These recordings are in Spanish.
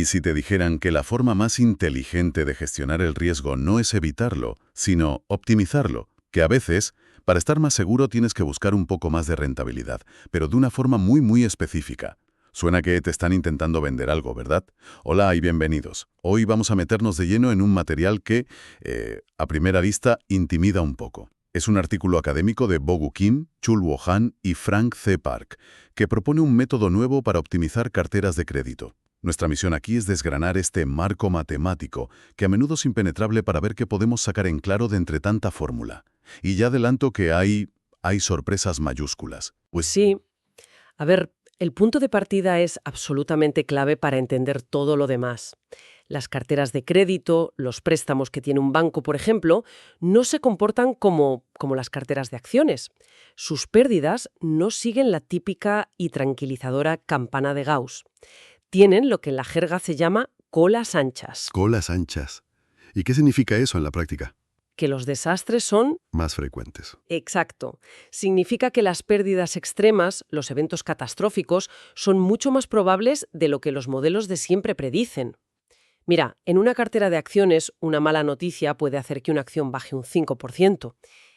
Y si te dijeran que la forma más inteligente de gestionar el riesgo no es evitarlo, sino optimizarlo, que a veces, para estar más seguro tienes que buscar un poco más de rentabilidad, pero de una forma muy específica. Suena que te están intentando vender algo, ¿verdad? Hola y bienvenidos. Hoy vamos a meternos de lleno en un material que, a primera vista, intimida un poco. Es un artículo académico de Bo-Gu Kim, Chul-Woo Han y Frank C. Park, que propone un método nuevo para optimizar carteras de crédito. Nuestra misión aquí es desgranar este marco matemático, que a menudo es impenetrable para ver qué podemos sacar en claro de entre tanta fórmula. Y ya adelanto que hay sorpresas mayúsculas. Sí, a ver, el punto de partida es absolutamente clave para entender todo lo demás. Las carteras de crédito, los préstamos que tiene un banco, por ejemplo, no se comportan como las carteras de acciones. Sus pérdidas no siguen la típica y tranquilizadora campana de Gauss. Tienen lo que en la jerga se llama colas anchas, Colas anchas. ¿Y qué significa eso en la práctica? que los desastres son. Más frecuentes. Exacto. Significa que las pérdidas extremas, los eventos catastróficos, son mucho más probables de lo que los modelos de siempre predicen. Mira, en una cartera de acciones, una mala noticia puede hacer que una acción baje un 5%.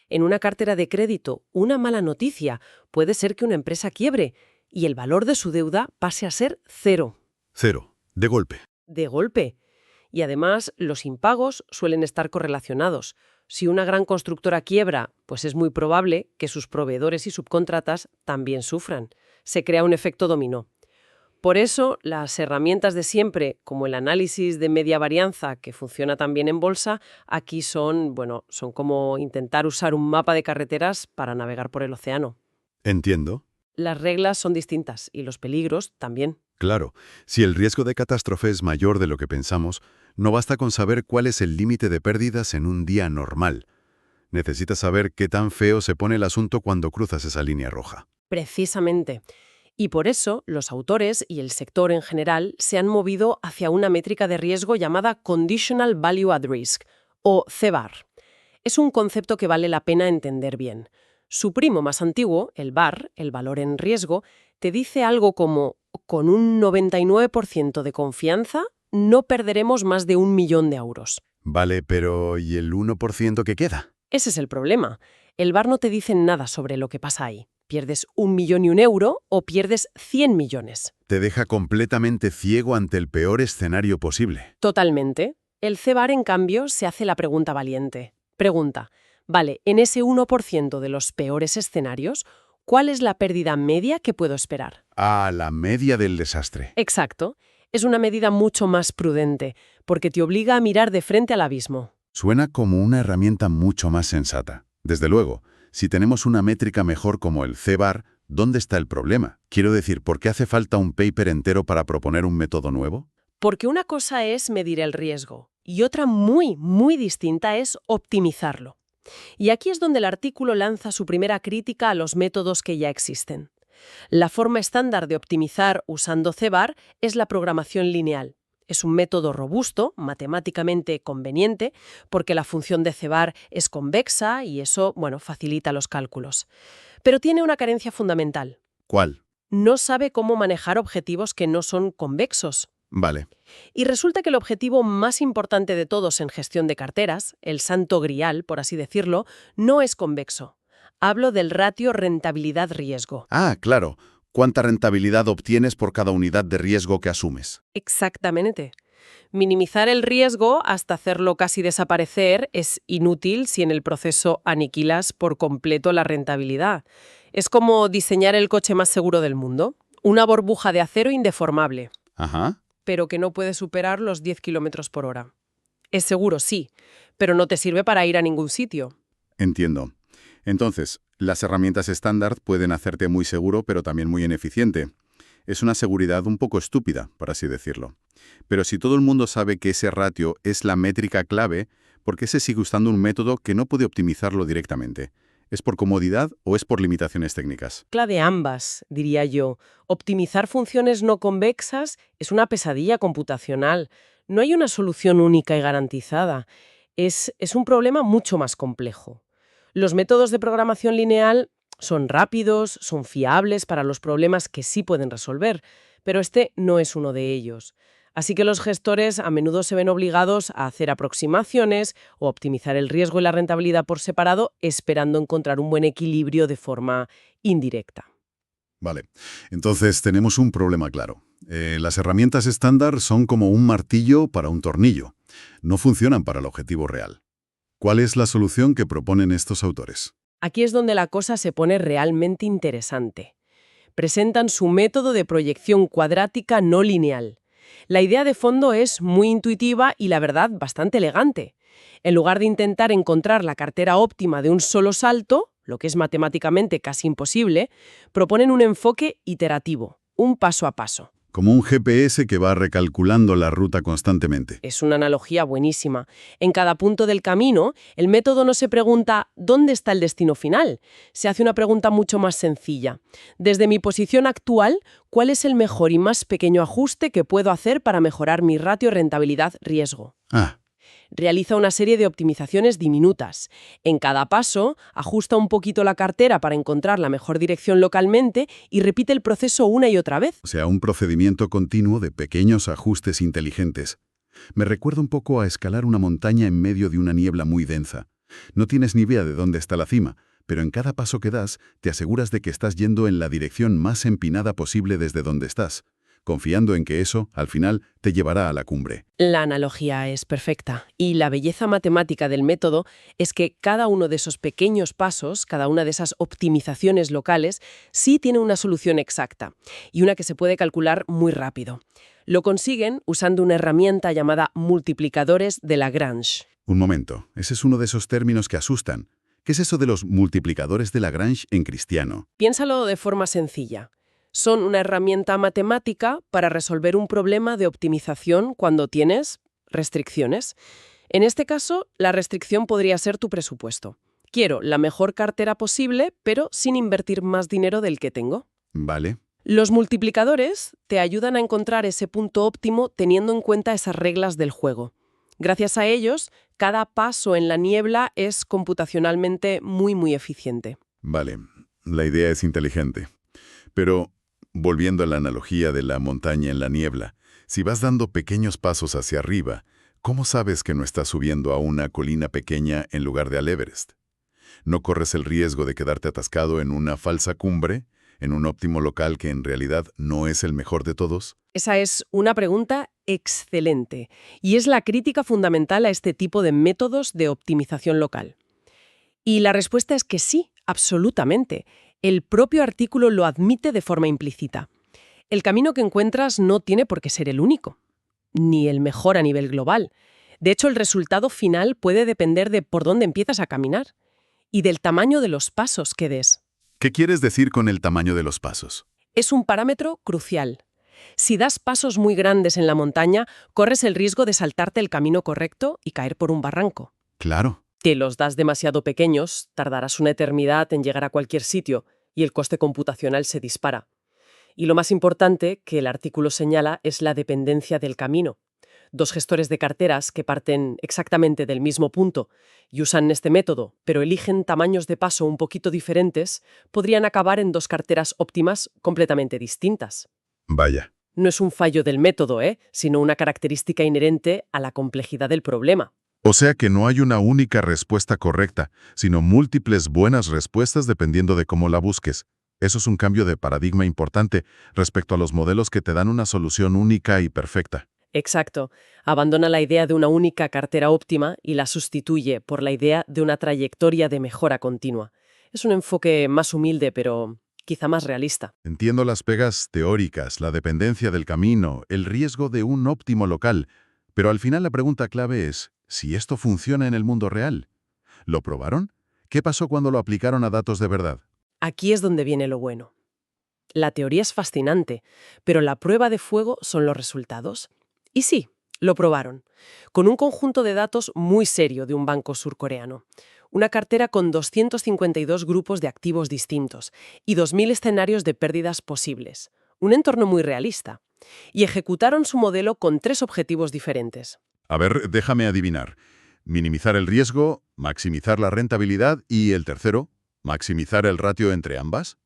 En una cartera de crédito, una mala noticia puede ser que una empresa quiebre y el valor de su deuda pase a ser cero, Cero. De golpe. de golpe. Y además, los impagos suelen estar correlacionados. Si una gran constructora quiebra, pues es muy probable que sus proveedores y subcontratas también sufran. Se crea un efecto dominó. Por eso, las herramientas de siempre, como el análisis de media varianza, que funciona también en bolsa, aquí son como intentar usar un mapa de carreteras para navegar por el océano. Entiendo. Las reglas son distintas y los peligros también. Claro, si el riesgo de catástrofe es mayor de lo que pensamos, no basta con saber cuál es el límite de pérdidas en un día normal. Necesitas saber qué tan feo se pone el asunto cuando cruzas esa línea roja. Precisamente. Y por eso, los autores y el sector en general se han movido hacia una métrica de riesgo llamada Conditional Value at Risk, o CVAR. Es un concepto que vale la pena entender bien. Su primo más antiguo, el VAR, el valor en riesgo, te dice algo como, con un 99% de confianza, no perderemos más de 1.000.000 de euros. Vale, pero ¿y el 1% que queda? Ese es el problema. El VAR no te dice nada sobre lo que pasa ahí. ¿Pierdes 1.000.000 y 1 euro o pierdes 100 millones? Te deja completamente ciego ante el peor escenario posible. Totalmente. El CVAR, en cambio, se hace la pregunta valiente. Pregunta, vale, en ese 1% de los peores escenarios, ¿cuál es la pérdida media que puedo esperar? Ah, la media del desastre. Exacto. Es una medida mucho más prudente, porque te obliga a mirar de frente al abismo. Suena como una herramienta mucho más sensata. Desde luego, si tenemos una métrica mejor como el CVAR, ¿dónde está el problema? Quiero decir, ¿por qué hace falta un paper entero para proponer un método nuevo? Porque una cosa es medir el riesgo y otra muy distinta es optimizarlo. Y aquí es donde el artículo lanza su primera crítica a los métodos que ya existen. La forma estándar de optimizar usando CVAR es la programación lineal. Es un método robusto, matemáticamente conveniente, porque la función de CVAR es convexa y eso, facilita los cálculos. Pero tiene una carencia fundamental. ¿Cuál? No sabe cómo manejar objetivos que no son convexos. Vale. Y resulta que el objetivo más importante de todos en gestión de carteras, el santo grial, por así decirlo, no es convexo. Hablo del ratio rentabilidad-riesgo. Ah, claro. ¿Cuánta rentabilidad obtienes por cada unidad de riesgo que asumes? Exactamente. Minimizar el riesgo hasta hacerlo casi desaparecer es inútil si en el proceso aniquilas por completo la rentabilidad. Es como diseñar el coche más seguro del mundo. Una burbuja de acero indeformable, Ajá. pero que no puede superar los 10 kilómetros por hora. Es seguro, sí, pero no te sirve para ir a ningún sitio. Entiendo. Entonces, las herramientas estándar pueden hacerte muy seguro, pero también muy ineficiente. Es una seguridad un poco estúpida, por así decirlo. Pero si todo el mundo sabe que ese ratio es la métrica clave, ¿por qué se sigue usando un método que no puede optimizarlo directamente? ¿Es por comodidad o es por limitaciones técnicas? Mezcla de ambas, diría yo. Optimizar funciones no convexas es una pesadilla computacional. No hay una solución única y garantizada. Es un problema mucho más complejo. Los métodos de programación lineal son rápidos, son fiables para los problemas que sí pueden resolver, pero este no es uno de ellos. Así que los gestores a menudo se ven obligados a hacer aproximaciones o optimizar el riesgo y la rentabilidad por separado, esperando encontrar un buen equilibrio de forma indirecta. Vale, entonces tenemos un problema claro. Las herramientas estándar son como un martillo para un tornillo. No funcionan para el objetivo real. ¿Cuál es la solución que proponen estos autores? Aquí es donde la cosa se pone realmente interesante. Presentan su método de proyección cuadrática no lineal. La idea de fondo es muy intuitiva y, la verdad, bastante elegante. En lugar de intentar encontrar la cartera óptima de un solo salto, lo que es matemáticamente casi imposible, proponen un enfoque iterativo, un paso a paso. Como un GPS que va recalculando la ruta constantemente. Es una analogía buenísima. En cada punto del camino, el método no se pregunta ¿dónde está el destino final? Se hace una pregunta mucho más sencilla. Desde mi posición actual, ¿cuál es el mejor y más pequeño ajuste que puedo hacer para mejorar mi ratio rentabilidad-riesgo? Realiza una serie de optimizaciones diminutas. En cada paso, ajusta un poquito la cartera para encontrar la mejor dirección localmente y repite el proceso una y otra vez. O sea, un procedimiento continuo de pequeños ajustes inteligentes. Me recuerda un poco a escalar una montaña en medio de una niebla muy densa. No tienes ni idea de dónde está la cima, pero en cada paso que das, te aseguras de que estás yendo en la dirección más empinada posible desde donde estás, confiando en que eso, al final, te llevará a la cumbre. La analogía es perfecta. Y la belleza matemática del método es que cada uno de esos pequeños pasos, cada una de esas optimizaciones locales, sí tiene una solución exacta y una que se puede calcular muy rápido. Lo consiguen usando una herramienta llamada multiplicadores de Lagrange. Un momento, ese es uno de esos términos que asustan. ¿Qué es eso de los multiplicadores de Lagrange en cristiano? Piénsalo de forma sencilla. Son una herramienta matemática para resolver un problema de optimización cuando tienes restricciones. En este caso, la restricción podría ser tu presupuesto. Quiero la mejor cartera posible, pero sin invertir más dinero del que tengo. Vale. Los multiplicadores te ayudan a encontrar ese punto óptimo teniendo en cuenta esas reglas del juego. Gracias a ellos, cada paso en la niebla es computacionalmente muy eficiente. Vale, la idea es inteligente. Pero, volviendo a la analogía de la montaña en la niebla, si vas dando pequeños pasos hacia arriba, ¿cómo sabes que no estás subiendo a una colina pequeña en lugar de al Everest? ¿No corres el riesgo de quedarte atascado en una falsa cumbre, en un óptimo local que en realidad no es el mejor de todos? Esa es una pregunta excelente y es la crítica fundamental a este tipo de métodos de optimización local. Y la respuesta es que sí, absolutamente. El propio artículo lo admite de forma implícita. El camino que encuentras no tiene por qué ser el único, ni el mejor a nivel global. De hecho, el resultado final puede depender de por dónde empiezas a caminar y del tamaño de los pasos que des. ¿Qué quieres decir con el tamaño de los pasos? Es un parámetro crucial. Si das pasos muy grandes en la montaña, corres el riesgo de saltarte el camino correcto y caer por un barranco. Claro. Si los das demasiado pequeños, tardarás una eternidad en llegar a cualquier sitio y el coste computacional se dispara. Y lo más importante que el artículo señala es la dependencia del camino. Dos gestores de carteras que parten exactamente del mismo punto y usan este método, pero eligen tamaños de paso un poquito diferentes, podrían acabar en dos carteras óptimas completamente distintas. Vaya. No es un fallo del método, sino una característica inherente a la complejidad del problema. O sea que no hay una única respuesta correcta, sino múltiples buenas respuestas dependiendo de cómo la busques. Eso es un cambio de paradigma importante respecto a los modelos que te dan una solución única y perfecta. Exacto. Abandona la idea de una única cartera óptima y la sustituye por la idea de una trayectoria de mejora continua. Es un enfoque más humilde, pero quizá más realista. Entiendo las pegas teóricas, la dependencia del camino, el riesgo de un óptimo local, pero al final la pregunta clave es, ¿si esto funciona en el mundo real? ¿Lo probaron? ¿Qué pasó cuando lo aplicaron a datos de verdad? Aquí es donde viene lo bueno. La teoría es fascinante, pero la prueba de fuego son los resultados. Y sí, lo probaron, con un conjunto de datos muy serio de un banco surcoreano. Una cartera con 252 grupos de activos distintos y 2.000 escenarios de pérdidas posibles. Un entorno muy realista. Y ejecutaron su modelo con 3 objetivos diferentes. A ver, déjame adivinar. Minimizar el riesgo, maximizar la rentabilidad y el tercero, maximizar el ratio entre ambas.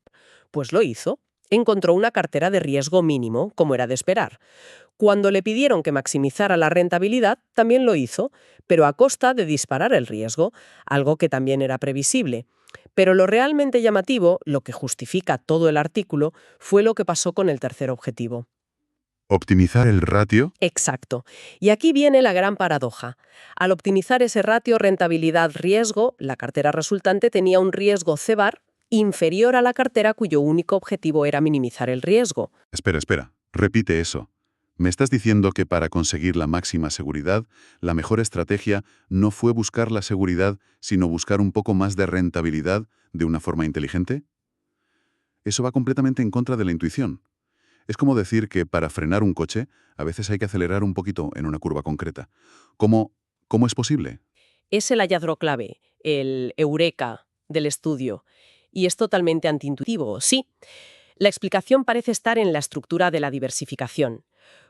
Pues lo hizo. Encontró una cartera de riesgo mínimo, como era de esperar, Cuando le pidieron que maximizara la rentabilidad, también lo hizo, pero a costa de disparar el riesgo, algo que también era previsible. Pero lo realmente llamativo, lo que justifica todo el artículo, fue lo que pasó con el tercer objetivo. ¿Optimizar el ratio? Exacto. Y aquí viene la gran paradoja. Al optimizar ese ratio rentabilidad-riesgo, la cartera resultante tenía un riesgo CEVAR inferior a la cartera cuyo único objetivo era minimizar el riesgo. Espera. Repite eso. ¿Me estás diciendo que para conseguir la máxima seguridad, la mejor estrategia no fue buscar la seguridad, sino buscar un poco más de rentabilidad de una forma inteligente? Eso va completamente en contra de la intuición. Es como decir que para frenar un coche, a veces hay que acelerar un poquito en una curva concreta. ¿Cómo es posible? Es el hallazgo clave, el eureka del estudio. Y es totalmente antiintuitivo, sí. La explicación parece estar en la estructura de la diversificación.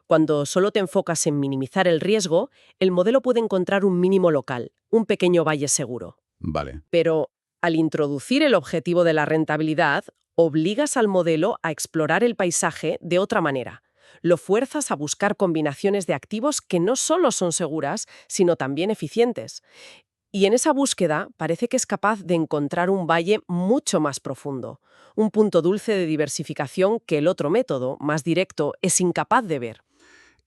Cuando solo te enfocas en minimizar el riesgo, el modelo puede encontrar un mínimo local, un pequeño valle seguro. Vale. Pero al introducir el objetivo de la rentabilidad, obligas al modelo a explorar el paisaje de otra manera. Lo fuerzas a buscar combinaciones de activos que no solo son seguras, sino también eficientes. Y en esa búsqueda parece que es capaz de encontrar un valle mucho más profundo, un punto dulce de diversificación que el otro método, más directo, es incapaz de ver.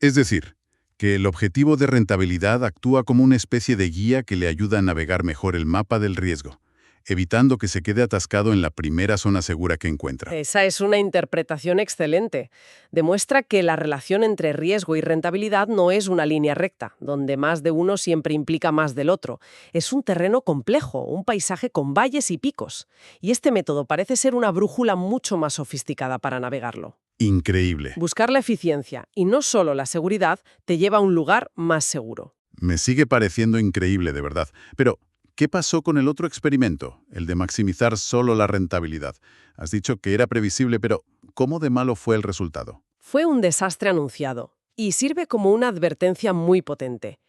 Es decir, que el objetivo de rentabilidad actúa como una especie de guía que le ayuda a navegar mejor el mapa del riesgo, evitando que se quede atascado en la primera zona segura que encuentra. Esa es una interpretación excelente. Demuestra que la relación entre riesgo y rentabilidad no es una línea recta, donde más de uno siempre implica más del otro. Es un terreno complejo, un paisaje con valles y picos. Y este método parece ser una brújula mucho más sofisticada para navegarlo. Increíble. Buscar la eficiencia y no solo la seguridad te lleva a un lugar más seguro. Me sigue pareciendo increíble, de verdad. Pero, ¿qué pasó con el otro experimento, el de maximizar solo la rentabilidad? Has dicho que era previsible, pero ¿cómo de malo fue el resultado? Fue un desastre anunciado y sirve como una advertencia muy potente.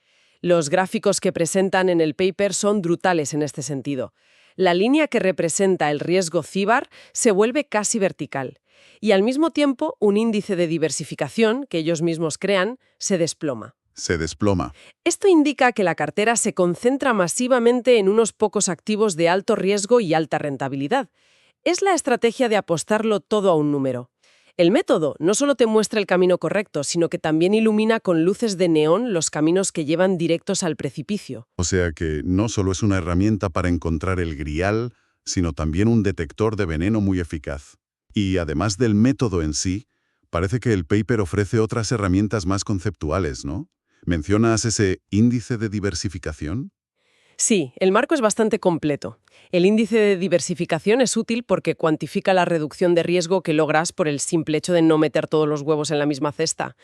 Los gráficos que presentan en el paper son brutales en este sentido. La línea que representa el riesgo CIBAR se vuelve casi vertical y al mismo tiempo un índice de diversificación que ellos mismos crean se desploma. Se desploma. Esto indica que la cartera se concentra masivamente en unos pocos activos de alto riesgo y alta rentabilidad. Es la estrategia de apostarlo todo a un número. El método no solo te muestra el camino correcto, sino que también ilumina con luces de neón los caminos que llevan directos al precipicio. O sea que no solo es una herramienta para encontrar el grial, sino también un detector de veneno muy eficaz. Y además del método en sí, parece que el paper ofrece otras herramientas más conceptuales, ¿no? ¿Mencionas ese índice de diversificación? Sí, el marco es bastante completo. El índice de diversificación es útil porque cuantifica la reducción de riesgo que logras por el simple hecho de no meter todos los huevos en la misma cesta.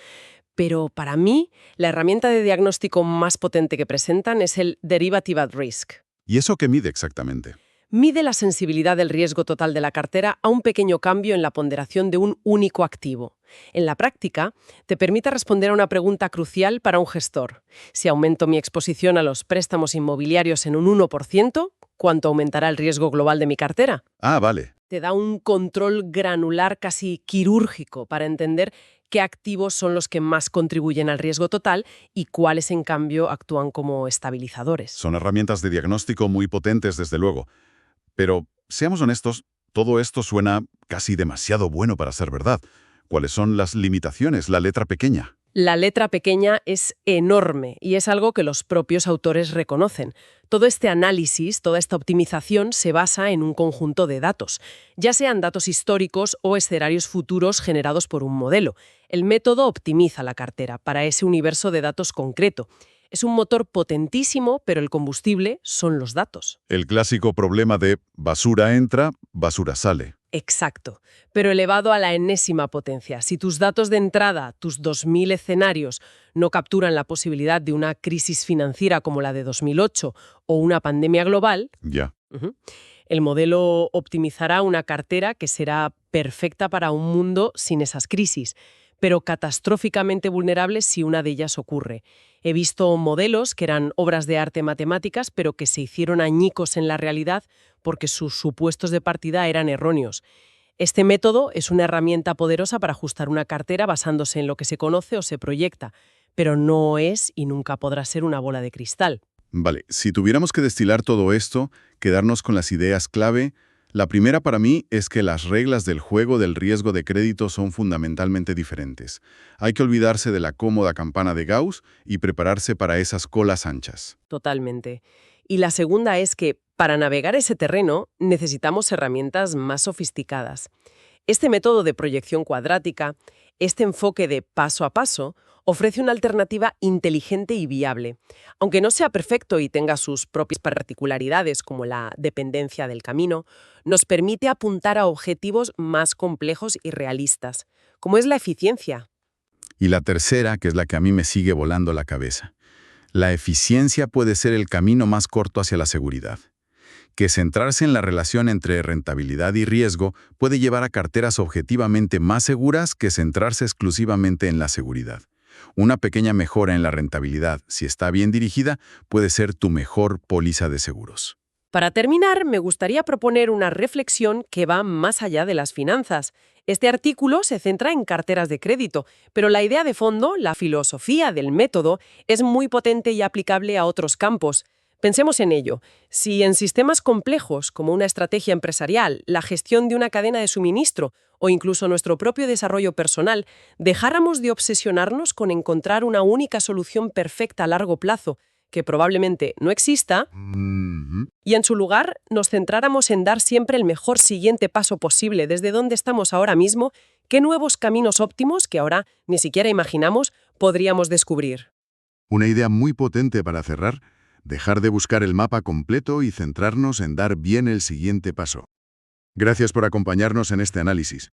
Pero para mí, la herramienta de diagnóstico más potente que presentan es el Derivative at Risk. ¿Y eso qué mide exactamente? Mide la sensibilidad del riesgo total de la cartera a un pequeño cambio en la ponderación de un único activo. En la práctica, te permite responder a una pregunta crucial para un gestor. Si aumento mi exposición a los préstamos inmobiliarios en un 1%, ¿cuánto aumentará el riesgo global de mi cartera? Ah, vale. Te da un control granular casi quirúrgico para entender qué activos son los que más contribuyen al riesgo total y cuáles, en cambio, actúan como estabilizadores. Son herramientas de diagnóstico muy potentes, desde luego. Pero, seamos honestos, todo esto suena casi demasiado bueno para ser verdad. ¿Cuáles son las limitaciones, la letra pequeña? La letra pequeña es enorme y es algo que los propios autores reconocen. Todo este análisis, toda esta optimización se basa en un conjunto de datos, ya sean datos históricos o escenarios futuros generados por un modelo. El método optimiza la cartera para ese universo de datos concreto. Es un motor potentísimo, pero el combustible son los datos. El clásico problema de basura entra, basura sale. Exacto, pero elevado a la enésima potencia. Si tus datos de entrada, tus 2000 escenarios, no capturan la posibilidad de una crisis financiera como la de 2008 o una pandemia global, Ya. el modelo optimizará una cartera que será perfecta para un mundo sin esas crisis, pero catastróficamente vulnerable si una de ellas ocurre. He visto modelos que eran obras de arte matemáticas, pero que se hicieron añicos en la realidad porque sus supuestos de partida eran erróneos. Este método es una herramienta poderosa para ajustar una cartera basándose en lo que se conoce o se proyecta, pero no es y nunca podrá ser una bola de cristal. Vale, si tuviéramos que destilar todo esto, quedarnos con las ideas clave, la primera para mí es que las reglas del juego del riesgo de crédito son fundamentalmente diferentes. Hay que olvidarse de la cómoda campana de Gauss y prepararse para esas colas anchas. Totalmente. Y la segunda es que, para navegar ese terreno, necesitamos herramientas más sofisticadas. Este método de proyección cuadrática, este enfoque de paso a paso, ofrece una alternativa inteligente y viable. Aunque no sea perfecto y tenga sus propias particularidades, como la dependencia del camino, nos permite apuntar a objetivos más complejos y realistas, como es la eficiencia. Y la tercera, que es la que a mí me sigue volando la cabeza. La eficiencia puede ser el camino más corto hacia la seguridad. Que centrarse en la relación entre rentabilidad y riesgo puede llevar a carteras objetivamente más seguras que centrarse exclusivamente en la seguridad. Una pequeña mejora en la rentabilidad, si está bien dirigida, puede ser tu mejor póliza de seguros. Para terminar, me gustaría proponer una reflexión que va más allá de las finanzas. Este artículo se centra en carteras de crédito, pero la idea de fondo, la filosofía del método, es muy potente y aplicable a otros campos. Pensemos en ello. Si en sistemas complejos, como una estrategia empresarial, la gestión de una cadena de suministro o incluso nuestro propio desarrollo personal, dejáramos de obsesionarnos con encontrar una única solución perfecta a largo plazo, que probablemente no exista, y en su lugar nos centráramos en dar siempre el mejor siguiente paso posible desde donde estamos ahora mismo, qué nuevos caminos óptimos que ahora ni siquiera imaginamos podríamos descubrir. Una idea muy potente para cerrar, dejar de buscar el mapa completo y centrarnos en dar bien el siguiente paso. Gracias por acompañarnos en este análisis.